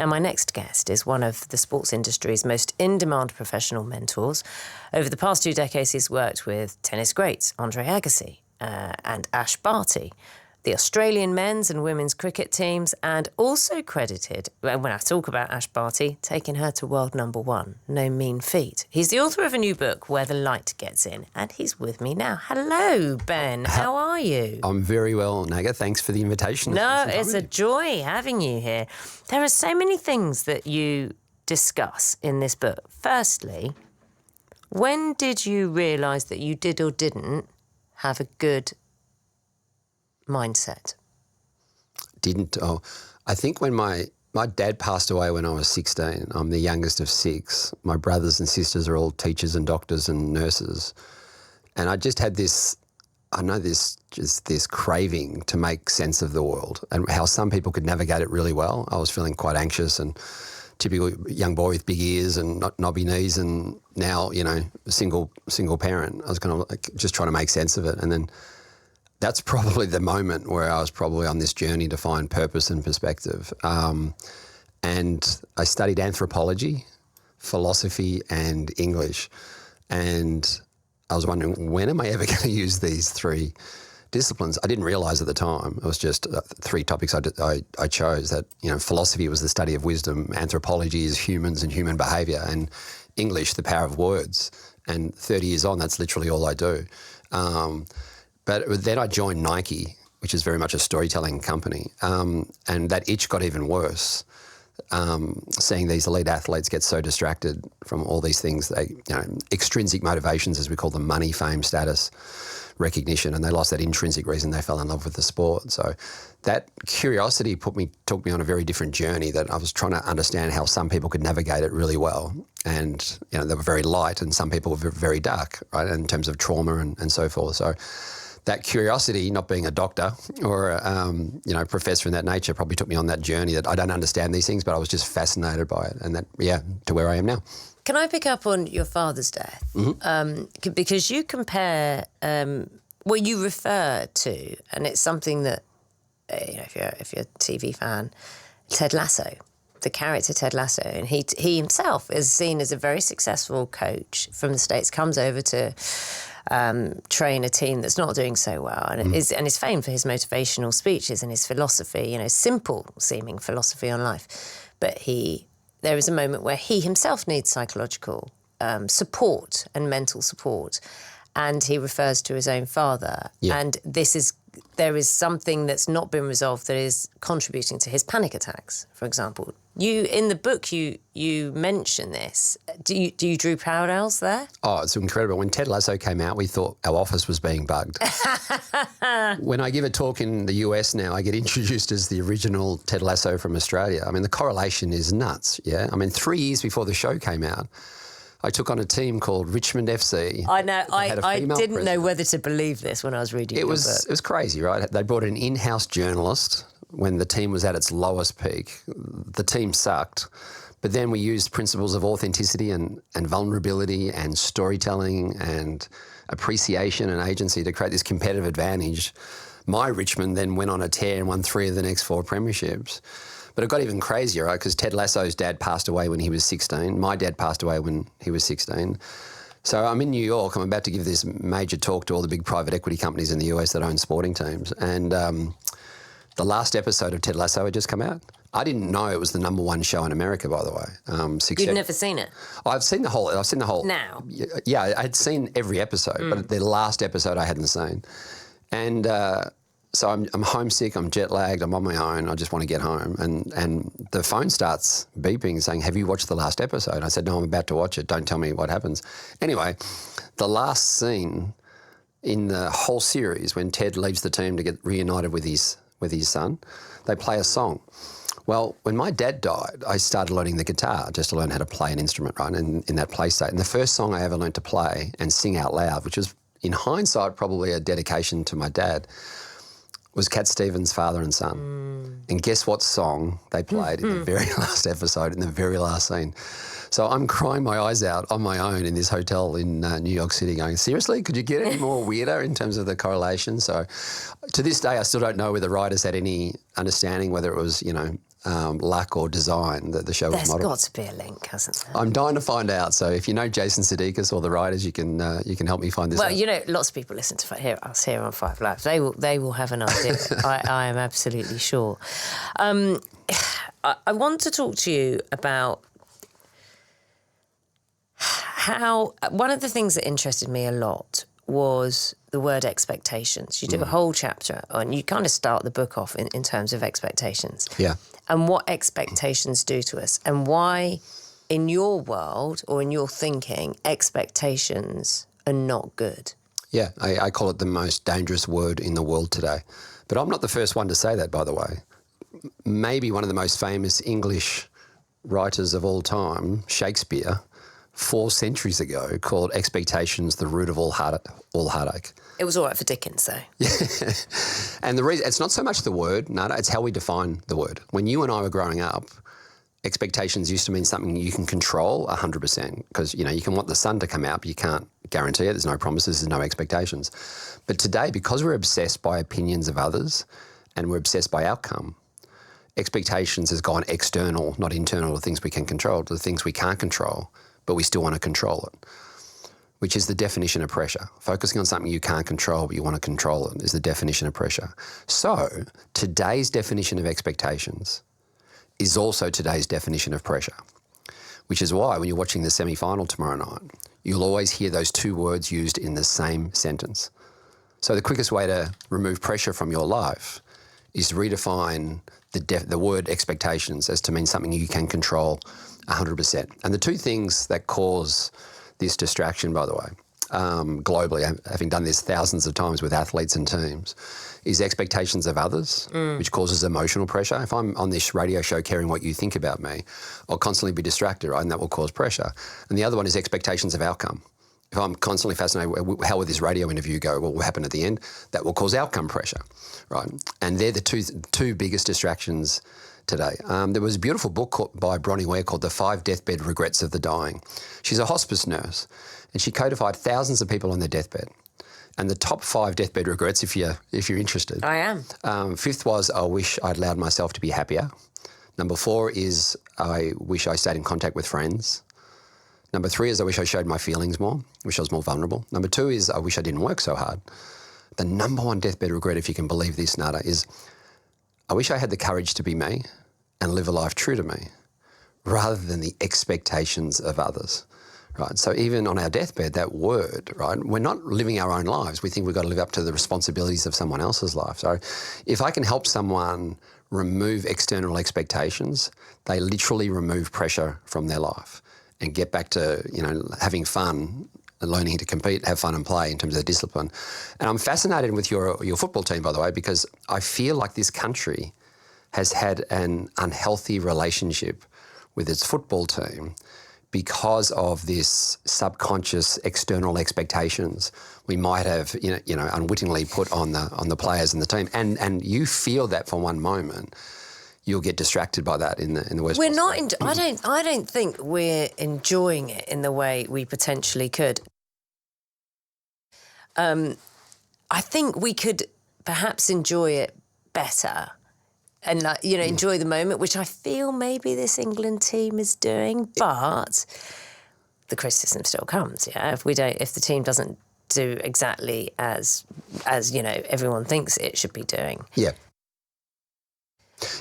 Now, my next guest is one of the sports industry's most in-demand professional mentors. Over the past 2 decades, he's worked with tennis greats Andre Agassi and Ash Barty, the Australian men's and women's cricket teams, and also credited, when I talk about Ash Barty, taking her to world #1. No mean feat. He's the author of a new book, Where the Light Gets In, and he's with me now. Hello, Ben. How are you? I'm very well, Naga. Thanks for the invitation. No, it's a joy having you here. There are so many things that you discuss in this book. Firstly, when did you realise that you did or didn't have a good mindset? I think when my dad passed away when I was 16. I'm the youngest of 6. My brothers and sisters are all teachers and doctors and nurses. And I just had this craving to make sense of the world and how some people could navigate it really well. I was feeling quite anxious and typical young boy with big ears and knobby knees, and now, single parent. I was kind of just trying to make sense of it. And then that's probably the moment where I was probably on this journey to find purpose and perspective. And I studied anthropology, philosophy and English. And I was wondering, when am I ever going to use these 3 disciplines? I didn't realise at the time. It was just 3 topics I chose. That, philosophy was the study of wisdom, anthropology is humans and human behaviour, and English, the power of words. And 30 years on, that's literally all I do. But then I joined Nike, which is very much a storytelling company, and that itch got even worse. Seeing these elite athletes get so distracted from all these things, extrinsic motivations, as we call them, money, fame, status, recognition, and they lost that intrinsic reason they fell in love with the sport. So that curiosity took me on a very different journey, that I was trying to understand how some people could navigate it really well. And, they were very light and some people were very dark, right, in terms of trauma and so forth. So that curiosity, not being a doctor or a professor in that nature, probably took me on that journey that I don't understand these things, but I was just fascinated by it, and that, to where I am now. Can I pick up on your father's death? Mm-hmm. Because you compare, you refer to, and it's something that, if you're a TV fan, Ted Lasso, the character Ted Lasso, and he himself is seen as a very successful coach from the States, comes over to train a team that's not doing so well, and is famed for his motivational speeches and his philosophy, simple seeming philosophy on life. But there is a moment where he himself needs psychological support and mental support, and he refers to his own father. Yeah. And there is something that's not been resolved that is contributing to his panic attacks, for example. You, in the book, you mention this. Do you draw parallels there? Oh, it's incredible. When Ted Lasso came out, we thought our office was being bugged. When I give a talk in the US now, I get introduced as the original Ted Lasso from Australia. I mean, the correlation is nuts, yeah? I mean, 3 years before the show came out, I took on a team called Richmond FC. I know. I didn't know whether to believe this when I was reading your book. It was crazy, right? They brought an in-house journalist when the team was at its lowest peak. The team sucked. But then we used principles of authenticity and vulnerability and storytelling and appreciation and agency to create this competitive advantage. My Richmond then went on a tear and won 3 of the next 4 premierships. But it got even crazier, right? Because Ted Lasso's dad passed away when he was 16. My dad passed away when he was 16. So I'm in New York. I'm about to give this major talk to all the big private equity companies in the US that own sporting teams. And the last episode of Ted Lasso had just come out. I didn't know it was the #1 show in America, by the way. You'd never seen it? I've seen the whole. Now? Yeah, I'd seen every episode, but the last episode I hadn't seen. And so I'm homesick, I'm jet lagged, I'm on my own, I just want to get home. And the phone starts beeping saying, have you watched the last episode? I said, no, I'm about to watch it, don't tell me what happens. Anyway, the last scene in the whole series, when Ted leaves the team to get reunited with his son, they play a song. Well, when my dad died, I started learning the guitar just to learn how to play an instrument, right, in that play state. And the first song I ever learned to play and sing out loud, which was, in hindsight, probably a dedication to my dad, was Cat Stevens' Father and Son. And guess what song they played in the very last episode, in the very last scene? So I'm crying my eyes out on my own in this hotel in New York City going, seriously, could you get any more weirder in terms of the correlation? So to this day, I still don't know whether the writers had any understanding whether it was, luck or design that the show was modeled. There's got to be a link, hasn't there? I'm dying to find out. So if you know Jason Sudeikis or the writers, you can help me find this out. Well, you know, lots of people listen to us here on Five Live. They will have an idea. I am absolutely sure. I want to talk to you about how one of the things that interested me a lot was the word expectations. You do a whole chapter and you kind of start the book off in terms of expectations. Yeah. And what expectations do to us and why in your world or in your thinking, expectations are not good. Yeah, I call it the most dangerous word in the world today. But I'm not the first one to say that, by the way. Maybe one of the most famous English writers of all time, Shakespeare, 4 centuries ago, called expectations the root of all heartache. It was all right for Dickens, though. Yeah. And the reason, it's not so much the word, Nada, it's how we define the word. When you and I were growing up, expectations used to mean something you can control 100% because, you know, you can want the sun to come out, but you can't guarantee it. There's no promises, there's no expectations. But today, because we're obsessed by opinions of others and we're obsessed by outcome, expectations has gone external, not internal, to things we can control, to the things we can't control, but we still want to control it, which is the definition of pressure. Focusing on something you can't control, but you want to control it, is the definition of pressure. So today's definition of expectations is also today's definition of pressure, which is why when you're watching the semi-final tomorrow night, you'll always hear those 2 words used in the same sentence. So the quickest way to remove pressure from your life is to redefine the word expectations as to mean something you can control 100%. And the 2 things that cause this distraction, by the way, globally, having done this thousands of times with athletes and teams, is expectations of others, which causes emotional pressure. If I'm on this radio show caring what you think about me, I'll constantly be distracted, right? And that will cause pressure. And the other one is expectations of outcome. If I'm constantly fascinated, how will this radio interview go? What will happen at the end? That will cause outcome pressure, right? And they're the two biggest distractions today. There was a beautiful book by Bronnie Ware called The 5 Deathbed Regrets of the Dying. She's a hospice nurse and she codified thousands of people on their deathbed. And the top 5 deathbed regrets, if you're interested. I am. 5th was, I wish I'd allowed myself to be happier. Number 4 is, I wish I stayed in contact with friends. Number 3 is, I wish I showed my feelings more. I wish I was more vulnerable. Number 2 is, I wish I didn't work so hard. The number 1 deathbed regret, if you can believe this, Nada, is, I wish I had the courage to be me and live a life true to me rather than the expectations of others, right? So even on our deathbed, that word, right, we're not living our own lives. We think we've got to live up to the responsibilities of someone else's life. So if I can help someone remove external expectations, they literally remove pressure from their life and get back to, you know, having fun and learning to compete, have fun and play in terms of discipline. And I'm fascinated with your football team, by the way, because I feel like this country has had an unhealthy relationship with its football team because of this subconscious external expectations we might have, you know, unwittingly put on the players and the team. And you feel that for one moment, you'll get distracted by that in the worst. We're not. I don't think we're enjoying it in the way we potentially could. I think we could perhaps enjoy it better, and enjoy the moment, which I feel maybe this England team is doing. But the criticism still comes. Yeah, if the team doesn't do exactly as everyone thinks it should be doing. Yeah.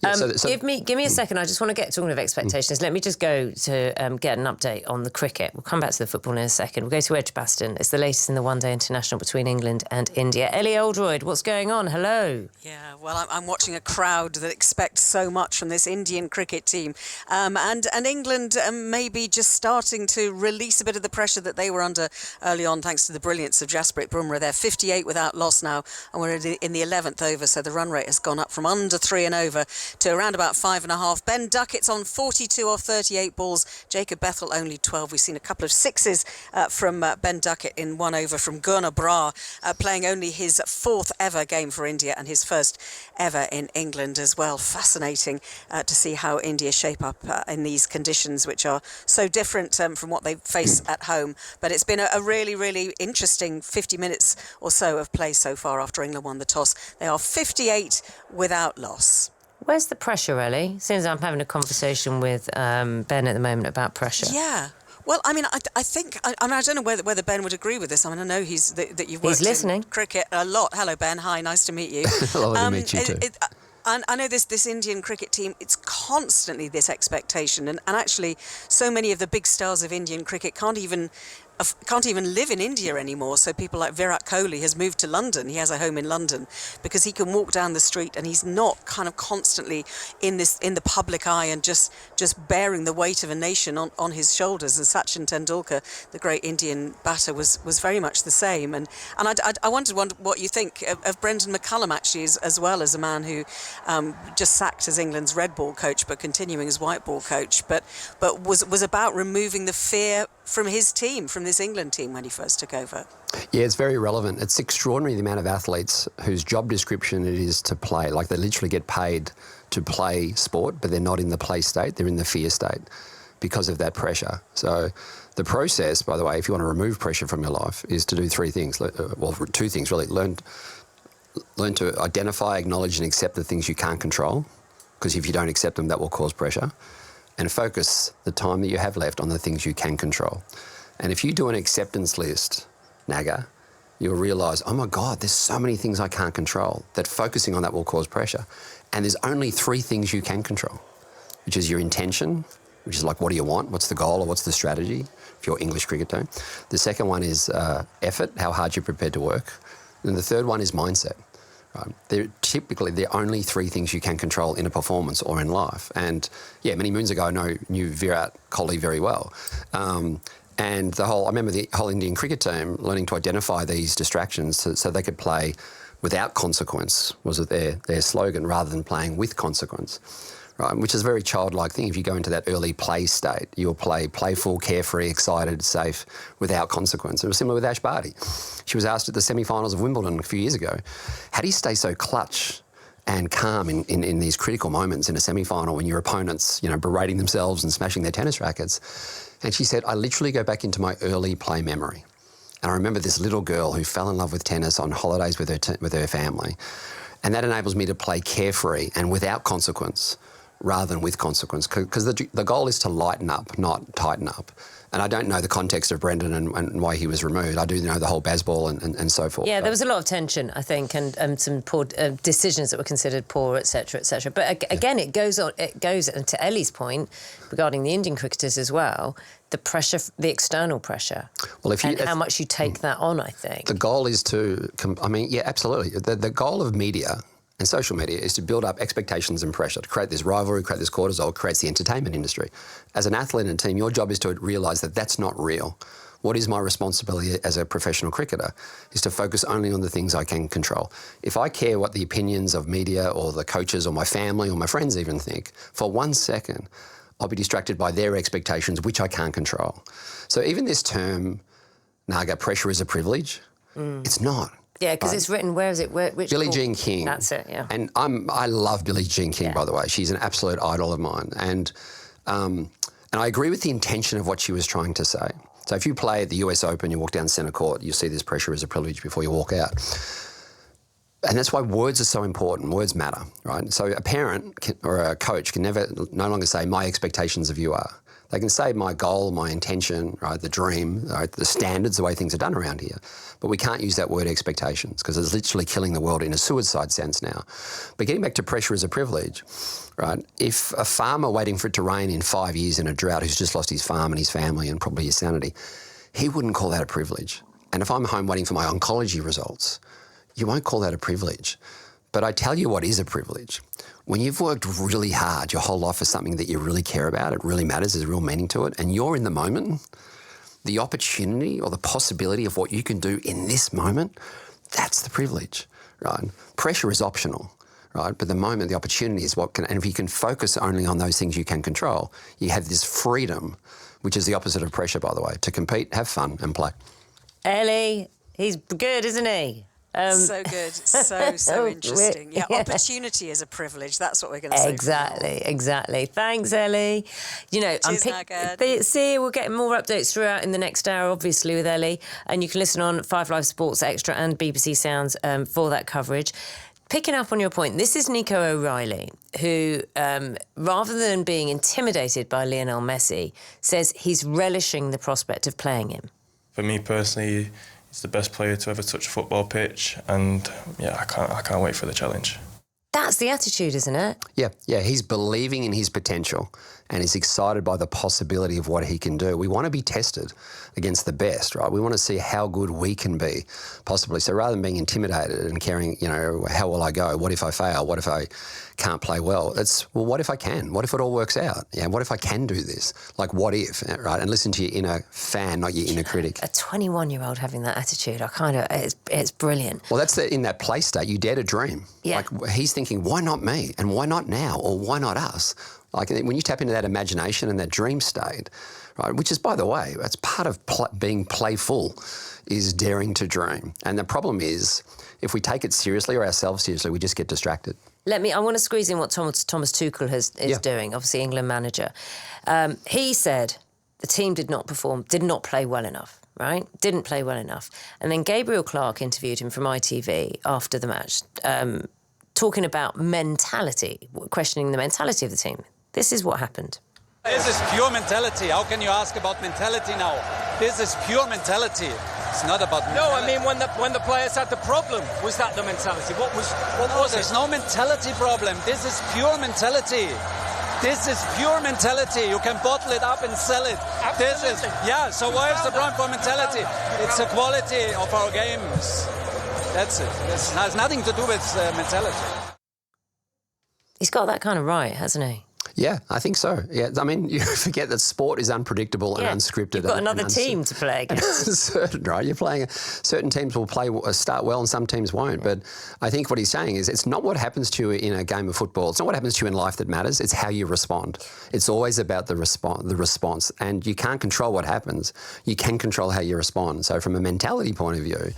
Give me a second. I just want to get talking of expectations. Let me just go to get an update on the cricket. We'll come back to the football in a second. We'll go to Edgbaston. It's the latest in the one-day international between England and India. Ellie Oldroyd, what's going on? Hello. Yeah, well, I'm watching a crowd that expects so much from this Indian cricket team. And England maybe just starting to release a bit of the pressure that they were under early on, thanks to the brilliance of Jasprit Bumrah. They're 58 without loss now, and we're in the 11th over, so the run rate has gone up from under 3 and over to around about 5.5. Ben Duckett's on 42 off 38 balls. Jacob Bethel only 12. We've seen a couple of sixes from Ben Duckett in 1 over from Gurna Brar, playing only his 4th ever game for India and his 1st ever in England as well. Fascinating to see how India shape up in these conditions, which are so different from what they face at home. But it's been a really, really interesting 50 minutes or so of play so far after England won the toss. They are 58 without loss. Where's the pressure, Ellie? Since I'm having a conversation with Ben at the moment about pressure. Yeah. Well, I mean, I think I don't know whether Ben would agree with this. I mean, I know that you've worked listening. in cricket a lot. Hello, Ben. Hi, nice to meet you. Lovely to meet you too. I know this Indian cricket team, it's constantly this expectation. And actually, so many of the big stars of Indian cricket can't even live in India anymore. So people like Virat Kohli has moved to London. He has a home in London because he can walk down the street and he's not kind of constantly in the public eye and just bearing the weight of a nation on his shoulders. And Sachin Tendulkar, the great Indian batter, was very much the same. And I wondered what you think of Brendan McCullum, actually, as well, as a man who just sacked as England's red ball coach but continuing as white ball coach, but was about removing the fear from his team, from this England team, when he first took over. Yeah, it's very relevant. It's extraordinary the amount of athletes whose job description it is to play. Like, they literally get paid to play sport, but they're not in the play state, they're in the fear state because of that pressure. So the process, by the way, if you want to remove pressure from your life, is to do three things. Well, two things really. Learn to identify, acknowledge and accept the things you can't control, because if you don't accept them, that will cause pressure. And focus the time that you have left on the things you can control. And if you do an acceptance list, Naga, you'll realise, oh my God, there's so many things I can't control, that focusing on that will cause pressure. And there's only three things you can control, which is your intention, which is like, what do you want? What's the goal or what's the strategy for your English cricket team? The second one is effort, how hard you're prepared to work. And the third one is mindset. They're typically the only three things you can control in a performance or in life. And yeah, many moons ago, I knew Virat Kohli very well. And I remember the whole Indian cricket team learning to identify these distractions so they could play without consequence, was their slogan, rather than playing with consequence. Right, which is a very childlike thing. If you go into that early play state, you'll play playful, carefree, excited, safe, without consequence. It was similar with Ash Barty. She was asked at the semi-finals of Wimbledon a few years ago, how do you stay so clutch and calm in these critical moments in a semi-final when your opponent's, berating themselves and smashing their tennis rackets? And she said, I literally go back into my early play memory. And I remember this little girl who fell in love with tennis on holidays with her family. And that enables me to play carefree and without consequence, rather than with consequence, because the goal is to lighten up, not tighten up. And I don't know the context of Brendan and why he was removed. I do know the whole Bazball and so forth. Yeah, there was a lot of tension, I think, and some poor decisions that were considered poor, etc., etc. But again, it goes and to Ellie's point regarding the Indian cricketers as well, the pressure, the external pressure, and how much you take that on, I think. The goal is to, absolutely. The goal of media and social media is to build up expectations and pressure, to create this rivalry, create this cortisol, creates the entertainment industry. As an athlete and a team, your job is to realise that that's not real. What is my responsibility as a professional cricketer is to focus only on the things I can control. If I care what the opinions of media or the coaches or my family or my friends even think, for 1 second, I'll be distracted by their expectations, which I can't control. So even this term, Naga, pressure is a privilege, it's not. Yeah, because it's written, where is it? Which Billie Jean King. That's it, yeah. And I love Billie Jean King, by the way. She's an absolute idol of mine. And I agree with the intention of what she was trying to say. So if you play at the US Open, you walk down centre court, you see this pressure is a privilege before you walk out. And that's why words are so important. Words matter, right? So a parent or a coach can no longer say, my expectations of you are. They can say my goal, my intention, right, the dream, right, the standards, the way things are done around here. But we can't use that word expectations because it's literally killing the world in a suicide sense now. But getting back to pressure as a privilege, right, if a farmer waiting for it to rain in 5 years in a drought who's just lost his farm and his family and probably his sanity, he wouldn't call that a privilege. And if I'm home waiting for my oncology results, you won't call that a privilege. But I tell you what is a privilege. When you've worked really hard your whole life for something that you really care about, it really matters, there's a real meaning to it, and you're in the moment, the opportunity or the possibility of what you can do in this moment, that's the privilege, right? Pressure is optional, right? But the moment, the opportunity is what can, and if you can focus only on those things you can control, you have this freedom, which is the opposite of pressure, by the way, to compete, have fun and play. Ellie, he's good, isn't he? So good, so interesting. Yeah, opportunity is a privilege. That's what we're going to say. Exactly. Thanks, Ellie. Cheers, Naga. See, we'll get more updates throughout in the next hour, obviously, with Ellie. And you can listen on 5 Live Sports Extra and BBC Sounds for that coverage. picking up on your point, this is Nico O'Reilly, who, rather than being intimidated by Lionel Messi, says he's relishing the prospect of playing him. For me personally, he's the best player to ever touch a football pitch, and yeah, I can't wait for the challenge. That's the attitude, isn't it? Yeah. He's believing in his potential and is excited by the possibility of what he can do. We want to be tested against the best, right? We want to see how good we can be, possibly. So rather than being intimidated and caring, how will I go? What if I fail? What if I can't play well? It's, well, what if I can? What if it all works out? Yeah, what if I can do this? Like, what if, right? And listen to your inner fan, not your inner critic. A 21-year-old having that attitude, it's brilliant. Well, that's in that play state. You dare to dream. Yeah. Like, he's thinking, why not me? And why not now? Or why not us? Like, when you tap into that imagination and that dream state, right, which is, by the way, that's part of being playful, is daring to dream. And the problem is, if we take it seriously or ourselves seriously, we just get distracted. I want to squeeze in what Thomas Tuchel is doing, obviously England manager. He said the team did not play well enough, right? Didn't play well enough. And then Gabriel Clark interviewed him from ITV after the match, talking about mentality, questioning the mentality of the team. This is what happened. This is pure mentality. How can you ask about mentality now? This is pure mentality. It's not about mentality. No, I mean when the players had the problem, was that the mentality? What was There's it? no mentality problem. This is pure mentality. This is pure mentality. You can bottle it up and sell it. Absolutely. So why is the problem for mentality? It's the quality of our games. That's it. This has nothing to do with mentality. He's got that kind of right, hasn't he? Yeah, I think so. Yeah, I mean, you forget that sport is unpredictable and unscripted. You've got another team to play against. Certain, right? You're playing. Certain teams will start well, and some teams won't. But I think what he's saying is, it's not what happens to you in a game of football. It's not what happens to you in life that matters. It's how you respond. It's always about the response, and you can't control what happens. You can control how you respond. So from a mentality point of view,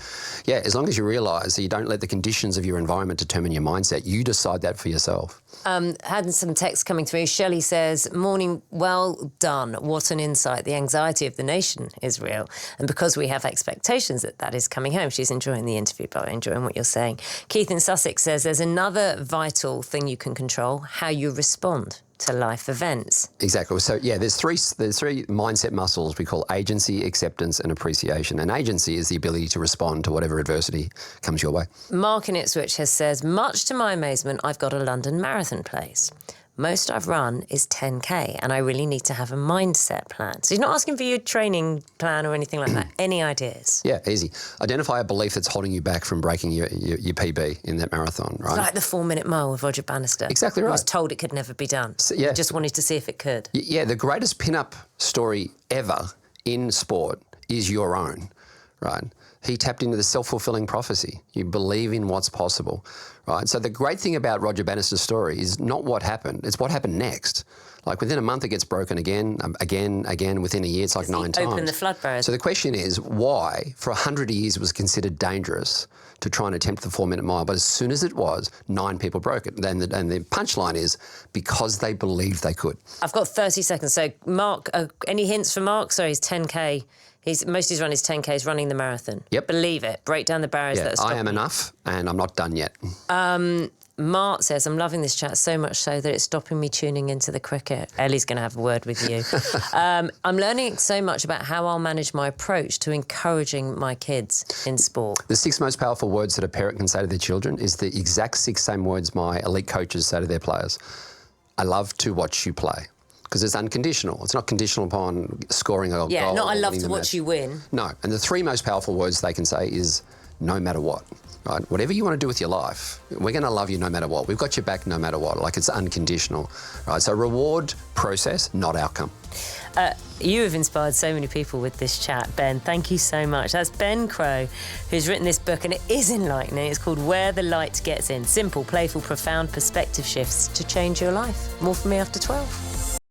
yeah, as long as you realise that you don't let the conditions of your environment determine your mindset, you decide that for yourself. Had some text coming through. Shelley says, morning, well done. What an insight. The anxiety of the nation is real. And because we have expectations that is coming home, she's enjoying the interview, by the way, enjoying what you're saying. Keith in Sussex says, there's another vital thing you can control, how you respond to life events. Exactly. So, yeah, there's three mindset muscles we call agency, acceptance and appreciation. And agency is the ability to respond to whatever adversity comes your way. Mark in Ipswich has said, much to my amazement, I've got a London marathon place. Most I've run is 10K, and I really need to have a mindset plan. So he's not asking for your training plan or anything like that. Any ideas? Yeah, easy. Identify a belief that's holding you back from breaking your PB in that marathon, right? Like the 4-minute mile with Roger Bannister. Exactly right. I was told it could never be done. So, yeah. Just wanted to see if it could. Yeah, the greatest pin-up story ever in sport is your own, right? He tapped into the self-fulfilling prophecy. You believe in what's possible, right? So the great thing about Roger Bannister's story is not what happened, it's what happened next. Like within a month it gets broken again, within a year it's like 9 times. Open the flood barriers. So the question is why for 100 years it was considered dangerous to try and attempt the 4-minute mile, but as soon as it was, 9 people broke it. And the punchline is because they believed they could. I've got 30 seconds. So Mark, any hints for Mark? So he's 10K. Most of his run is 10K. He's running the marathon. Yep. Believe it. Break down the barriers that are stopping. I am enough and I'm not done yet. Mark says, I'm loving this chat so much so that it's stopping me tuning into the cricket. Ellie's going to have a word with you. I'm learning so much about how I'll manage my approach to encouraging my kids in sport. The 6 most powerful words that a parent can say to their children is the exact 6 same words my elite coaches say to their players. I love to watch you play. Because it's unconditional. It's not conditional upon scoring a goal. Yeah, not I love to watch match. you win. No, and the 3 most powerful words they can say is no matter what. Right? Whatever you want to do with your life, we're going to love you no matter what. We've got your back no matter what. Like it's unconditional. Right? So reward process, not outcome. You have inspired so many people with this chat, Ben. Thank you so much. That's Ben Crowe, who's written this book, and it is enlightening. It's called Where the Light Gets In. Simple, playful, profound perspective shifts to change your life. More from me after 12.